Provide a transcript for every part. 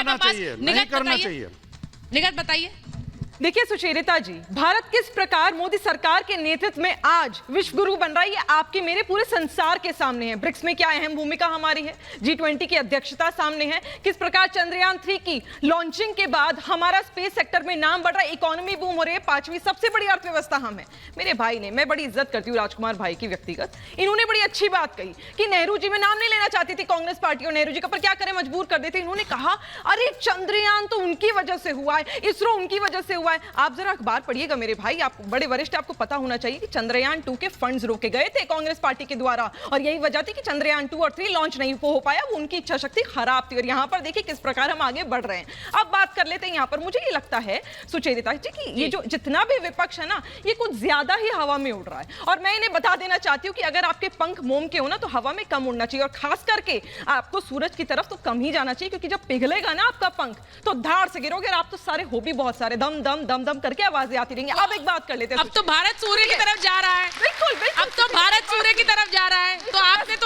करना चाहिए, नहीं करना चाहिए। निगत बताइए। देखिए सुचेरिता जी, भारत किस प्रकार मोदी सरकार के नेतृत्व में आज विश्व गुरु बन रहा है, ये आपके मेरे पूरे संसार के सामने है। ब्रिक्स में क्या अहम भूमिका हमारी है, G20 की अध्यक्षता सामने है, किस प्रकार चंद्रयान 3 की लॉन्चिंग के बाद हमारा स्पेस सेक्टर में नाम बढ़ रहा है, इकोनॉमी बूम हो रही है, 5वीं सबसे बड़ी अर्थव्यवस्था हम है। मेरे भाई ने, मैं बड़ी इज्जत करती हूँ राजकुमार भाई की व्यक्तिगत, इन्होंने बड़ी अच्छी बात कही कि नेहरू जी में नाम नहीं लेना चाहती थी कांग्रेस पार्टी और नेहरू जी का, पर क्या करें मजबूर कर देते। इन्होंने कहा अरे चंद्रयान तो उनकी वजह से हुआ है, इसरो उनकी वजह से हुआ है। आप जरा अखबार पढ़िएगा मेरे भाई, आप बड़े वरिष्ठ, आपको पता होना चाहिए कि चंद्रयान 2 के फंड्स रोके गए थे कांग्रेस पार्टी के द्वारा और यही वजह थी कि चंद्रयान 2 और 3 लॉन्च नहीं हो पाया, वो उनकी इच्छा शक्ति खराब थी। और यहां पर देखिए किस प्रकार हम आगे बढ़ रहे हैं। अब बात कर लेते हैं यहां पर, मुझे ये लगता है सुचेरिता जी कि ये जो जितना भी विपक्ष है ना, ये कुछ ज्यादा ही हवा में उड़ रहा है। और मैं इन्हें बता देना चाहती हूँ कि अगर आपके पंख मोम के हो ना तो हवा में कम उड़ना चाहिए, और खास करके आपको सूरज की तरफ तो कम ही जाना चाहिए, क्योंकि जब पिघलेगा ना आपका पंख तो धाड़ से गिरोगे। और आप तो सारे हो भी बहुत सारे, दम दम दम दम करके आवाजें आती रहेंगी। अब एक बात कर लेते हैं, अब तो भारत सूर्य की तरफ जा रहा है। बिल्कुल बिल्कुल, अब तो भारत सूर्य की तरफ जा रहा है, तो आपने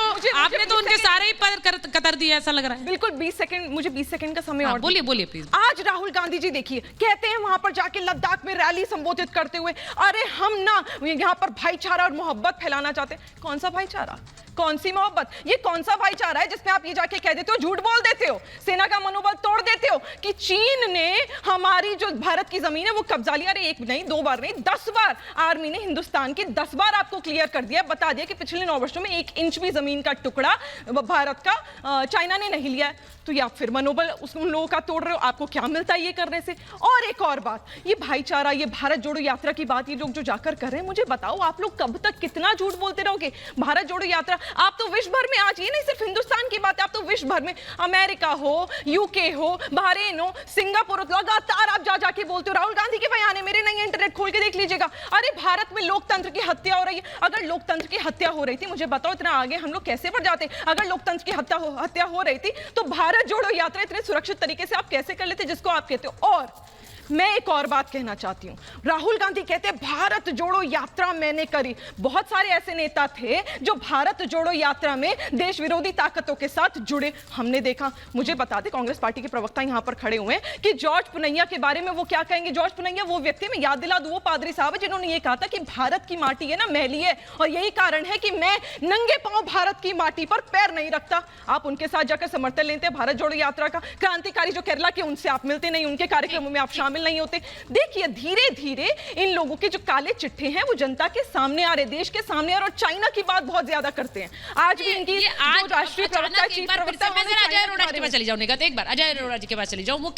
तो उनके सारे ही पर कतर दिए, ऐसा लग रहा है। बिल्कुल 20 सेकंड, मुझे 20 सेकंड का समय और बोलिए बोलिए प्लीज। आज राहुल गांधी जी देखिए कहते हैं वहां पर जाके लद्दाख में रैली संबोधित करते हुए, अरे हम ना यहाँ पर भाईचारा और मोहब्बत फैलाना चाहते हैं। कौन सा भाईचारा, कौन सी मोहब्बत, ये कौन सा भाईचारा है जिसमें आप ये जाके कह देते हो, झूठ बोल देते हो, सेना का मनोबल तोड़ देते हो कि चीन ने हमारी जो भारत की जमीन है वो कब्जा लिया। अरे एक नहीं, दो बार नहीं, 10 बार आर्मी ने हिंदुस्तान की 10 बार आपको क्लियर कर दिया, बता दिया कि पिछले 9 वर्षों में 1 इंच भी जमीन का टुकड़ा भारत का चाइना ने नहीं लिया है। तो या फिर मनोबल उन लोगों का तोड़ रहे हो, आपको क्या मिलता है ये करने से। और एक और बात, ये भाईचारा, ये भारत जोड़ो यात्रा की बात ये लोग जो जाकर कर रहे हैं, मुझे बताओ आप लोग कब तक कितना झूठ बोलते रहोगे। भारत जोड़ो यात्रा आप तो विश्व भर में, आज ये नहीं सिर्फ हिंदुस्तान की बात है, आप तो विश्व भर में, अमेरिका हो, यूके हो, बहरीन हो, सिंगापुर हो, लगातार आप जा जाके बोलते हो। राहुल गांधी के बयान है, मेरे नहीं इंटरनेट खोल के देख लीजिएगा। अरे भारत में लोकतंत्र की हत्या हो रही है। अगर लोकतंत्र की हत्या हो रही थी, मुझे बताओ इतना आगे हम लोग कैसे बढ़ जाते। अगर लोकतंत्र की हत्या हो रही थी तो भारत जोड़ो यात्रा इतने सुरक्षित तरीके से आप कैसे कर लेते जिसको आप कहते हो। और मैं एक और बात कहना चाहती हूं, राहुल गांधी कहते हैं भारत जोड़ो यात्रा मैंने करी। बहुत सारे ऐसे नेता थे जो भारत जोड़ो यात्रा में देश विरोधी ताकतों के साथ जुड़े, हमने देखा। मुझे बता दें, कांग्रेस पार्टी के प्रवक्ता यहां पर खड़े हुए हैं कि जॉर्ज पुनैया के बारे में वो क्या कहेंगे। जॉर्ज पुनैया वो व्यक्ति, मैं याद दिला दूं, वो पादरी साहब है जिन्होंने ये कहा था कि भारत की माटी है ना मैली है, और यही कारण है कि मैं नंगे पांव भारत की माटी पर पैर नहीं रखता। आप उनके साथ जाकर समर्थन लेते हैं भारत जोड़ो यात्रा का। क्रांतिकारी जो केरला के, उनसे आप मिलते नहीं, उनके कार्यक्रमों में आप शामिल नहीं होते। देखिए धीरे धीरे इन लोगों के जो काले चिट्ठे हैं वो जनता के सामने आ रहे, देश के सामने आ रहे, और चाइना की बात बहुत ज्यादा करते हैं। आज भी इनकी जो राष्ट्रीय प्रवक्ता, चीफ प्रवक्ता, मैं अजय अरोड़ा जी के पास चली जाऊं, एक बार अजय अरोड़ा जी के पास चली जाऊं। वो